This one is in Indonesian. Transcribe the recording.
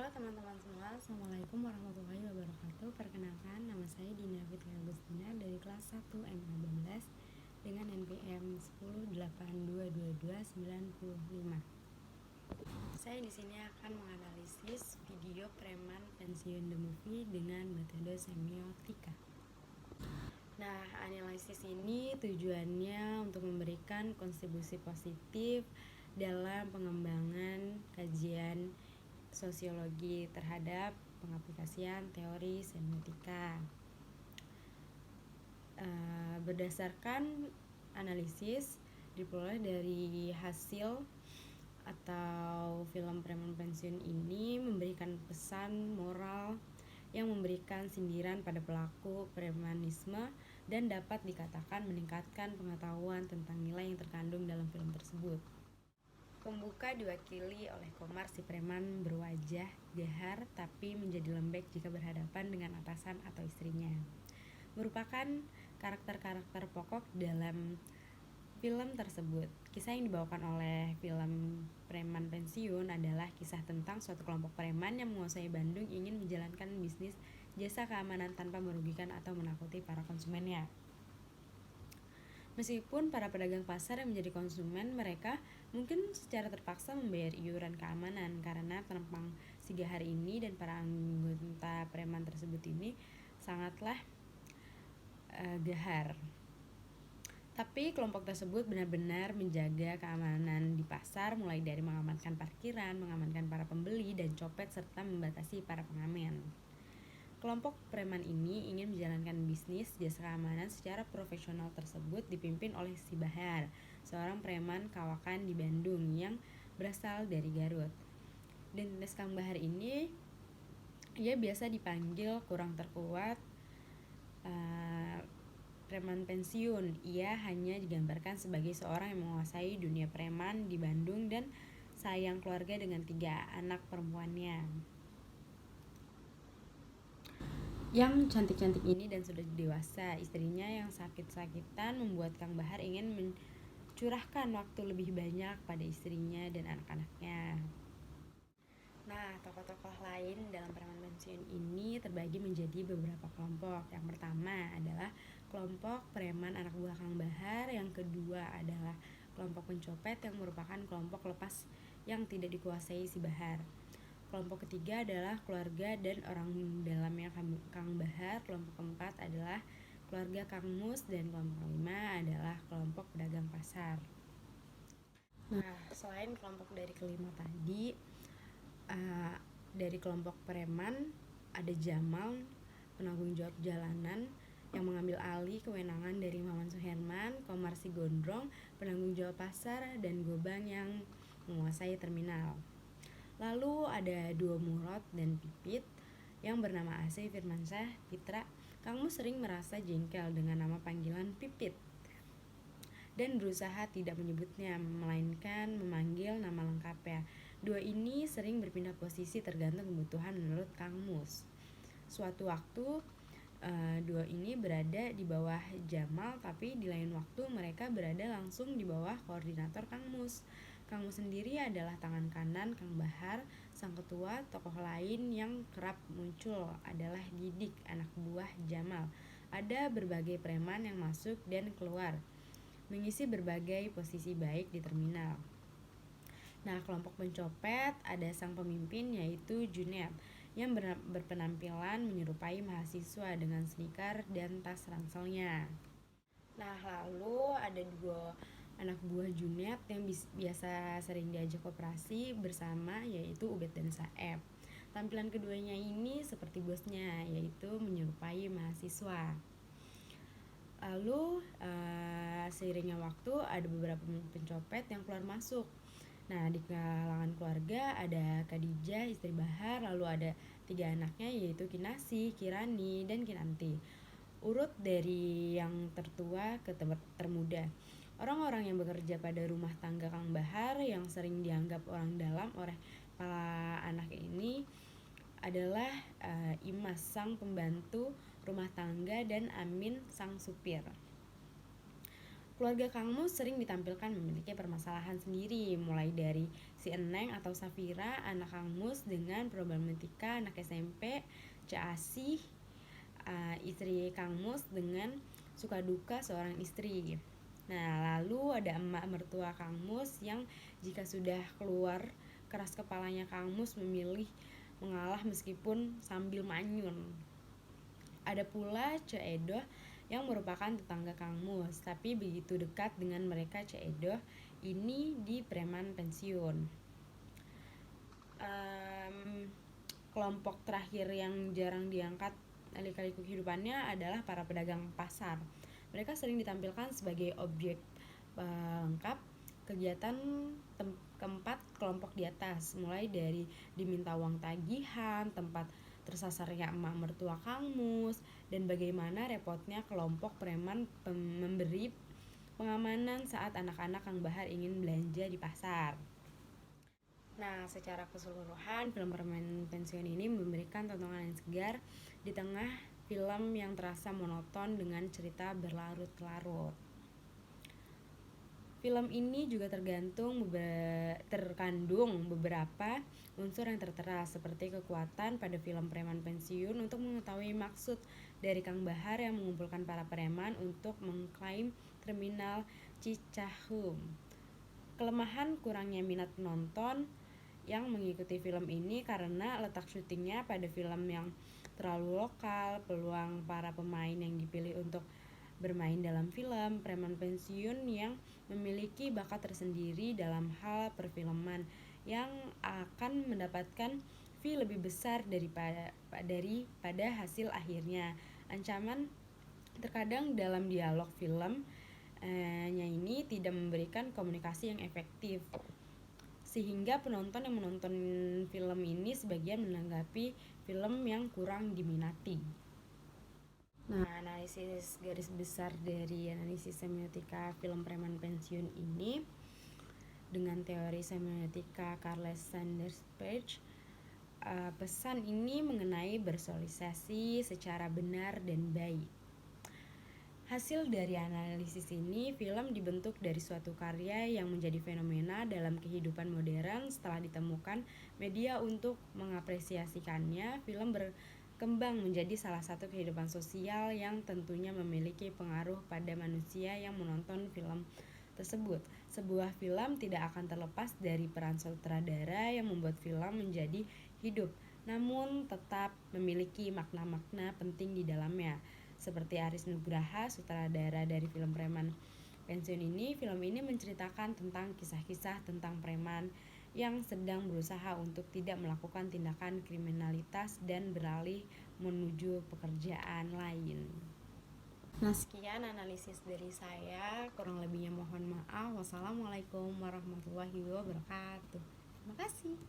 Halo teman-teman semua, Assalamualaikum warahmatullahi wabarakatuh. Perkenalkan, nama saya Dina Fitri Agustina dari kelas 1 M15 dengan NPM 10822295. Saya di sini akan menganalisis video Preman Pensiun The Movie dengan metode semiotika. Nah, analisis ini tujuannya untuk memberikan kontribusi positif dalam pengembangan kajian sosiologi terhadap pengaplikasian teori semiotika. Berdasarkan analisis diperoleh dari hasil atau film Preman Pensiun ini memberikan pesan moral yang memberikan sindiran pada pelaku premanisme dan dapat dikatakan meningkatkan pengetahuan tentang nilai yang terkandung dalam film tersebut. Pembuka diwakili oleh Komar si preman berwajah gahar tapi menjadi lembek jika berhadapan dengan atasan atau istrinya. Merupakan karakter-karakter pokok dalam film tersebut. Kisah yang dibawakan oleh film Preman Pensiun adalah kisah tentang suatu kelompok preman yang menguasai Bandung ingin menjalankan bisnis jasa keamanan tanpa merugikan atau menakuti para konsumennya. Meskipun para pedagang pasar yang menjadi konsumen mereka mungkin secara terpaksa membayar iuran keamanan karena penumpang si gahar ini dan para anggota preman tersebut ini sangatlah gahar. Tapi kelompok tersebut benar-benar menjaga keamanan di pasar, mulai dari mengamankan parkiran, mengamankan para pembeli dan copet, serta membatasi para pengamen. Kelompok preman ini ingin menjalankan bisnis jasa keamanan secara profesional tersebut dipimpin oleh si Bahar, seorang preman kawakan di Bandung yang berasal dari Garut. Dan Kang Bahar ini ia biasa dipanggil kurang terkuat preman pensiun. Ia hanya digambarkan sebagai seorang yang menguasai dunia preman di Bandung dan sayang keluarga dengan 3 anak perempuannya yang cantik-cantik ini dan sudah dewasa. Istrinya yang sakit-sakitan membuat Kang Bahar ingin mencurahkan waktu lebih banyak pada istrinya dan anak-anaknya. Nah, tokoh-tokoh lain dalam Preman Pensiun ini terbagi menjadi beberapa kelompok. Yang pertama adalah kelompok preman anak buah Kang Bahar. Yang kedua adalah kelompok pencopet yang merupakan kelompok lepas yang tidak dikuasai si Bahar. Kelompok ketiga adalah keluarga dan orang dalamnya Kang Bahar. Kelompok keempat adalah keluarga Kang Mus. Dan kelompok kelima adalah kelompok pedagang pasar. Nah, selain kelompok dari kelima tadi, dari kelompok preman ada Jamal, penanggung jawab jalanan yang mengambil alih kewenangan dari Maman Suherman, Komar si Gondrong, penanggung jawab pasar, dan Gobang yang menguasai terminal. Lalu ada Duo Murad dan Pipit yang bernama Asih Firmansyah Pitra. Kang Mus sering merasa jengkel dengan nama panggilan Pipit dan berusaha tidak menyebutnya, melainkan memanggil nama lengkapnya. Dua ini sering berpindah posisi tergantung kebutuhan menurut Kang Mus. Suatu waktu dua ini berada di bawah Jamal, tapi di lain waktu mereka berada langsung di bawah koordinator Kang Mus. Kang Mus sendiri adalah tangan kanan Kang Bahar, sang ketua. Tokoh lain yang kerap muncul adalah Didik, anak buah Jamal. Ada berbagai preman yang masuk dan keluar, mengisi berbagai posisi baik di terminal. Nah, kelompok pencopet ada sang pemimpin yaitu Junet yang berpenampilan menyerupai mahasiswa dengan sneaker dan tas ranselnya. Nah, lalu ada 2 anak buah Junet yang biasa sering diajak operasi bersama, yaitu Ubed dan Saeb. Tampilan keduanya ini seperti bosnya, yaitu menyerupai mahasiswa. Lalu seiringnya waktu ada beberapa pencopet yang keluar masuk. Nah, di kalangan keluarga ada Khadijah istri Bahar, lalu ada 3 anaknya yaitu Kinasi, Kirani, dan Kinanti. Urut dari yang tertua ke termuda. Orang-orang yang bekerja pada rumah tangga Kang Bahar yang sering dianggap orang dalam oleh para anak ini adalah Imas sang pembantu rumah tangga dan Amin sang supir. Keluarga Kang Mus sering ditampilkan memiliki permasalahan sendiri, mulai dari si Eneng atau Safira, anak Kang Mus dengan problematika anak SMP, Cak Asih, istri Kang Mus dengan suka duka seorang istri. Nah, lalu ada emak mertua Kang Mus yang jika sudah keluar keras kepalanya Kang Mus memilih mengalah meskipun sambil manyun. Ada pula Cek Edoh yang merupakan tetangga Kang Mus, tapi begitu dekat dengan mereka Cek Edoh ini di preman pensiun. Kelompok terakhir yang jarang diangkat lika-liku kehidupannya adalah para pedagang pasar. Mereka sering ditampilkan sebagai objek lengkap kegiatan keempat kelompok di atas, mulai dari diminta uang tagihan, tempat tersasarnya emak mertua Kang Mus, dan bagaimana repotnya kelompok preman memberi pengamanan saat anak-anak Kang Bahar ingin belanja di pasar. Nah, secara keseluruhan film Preman Pensiun ini memberikan tontonan yang segar di tengah film yang terasa monoton dengan cerita berlarut-larut. Film ini juga terkandung beberapa unsur yang tertera seperti kekuatan pada film Preman Pensiun untuk mengetahui maksud dari Kang Bahar yang mengumpulkan para preman untuk mengklaim terminal Cicaheum. Kelemahan kurangnya minat penonton yang mengikuti film ini karena letak syutingnya pada film yang terlalu lokal, peluang para pemain yang dipilih untuk bermain dalam film Preman Pensiun yang memiliki bakat tersendiri dalam hal perfilman yang akan mendapatkan fee lebih besar daripada hasil akhirnya. Ancaman terkadang dalam dialog film ini tidak memberikan komunikasi yang efektif, sehingga penonton yang menonton film ini sebagian menanggapi film yang kurang diminati. Nah, analisis garis besar dari analisis semiotika film Preman Pensiun ini dengan teori semiotika Charles Sanders Peirce, pesan ini mengenai bersosialisasi secara benar dan baik. Hasil dari analisis ini, film dibentuk dari suatu karya yang menjadi fenomena dalam kehidupan modern setelah ditemukan media untuk mengapresiasikannya. Film berkembang menjadi salah satu kehidupan sosial yang tentunya memiliki pengaruh pada manusia yang menonton film tersebut. Sebuah film tidak akan terlepas dari peran sutradara yang membuat film menjadi hidup, namun tetap memiliki makna-makna penting di dalamnya. Seperti Aris Nugraha, sutradara dari film Preman Pensiun ini, film ini menceritakan tentang kisah-kisah tentang preman yang sedang berusaha untuk tidak melakukan tindakan kriminalitas dan beralih menuju pekerjaan lain. Nah, sekian analisis dari saya, kurang lebihnya mohon maaf. Wassalamualaikum warahmatullahi wabarakatuh. Terima kasih.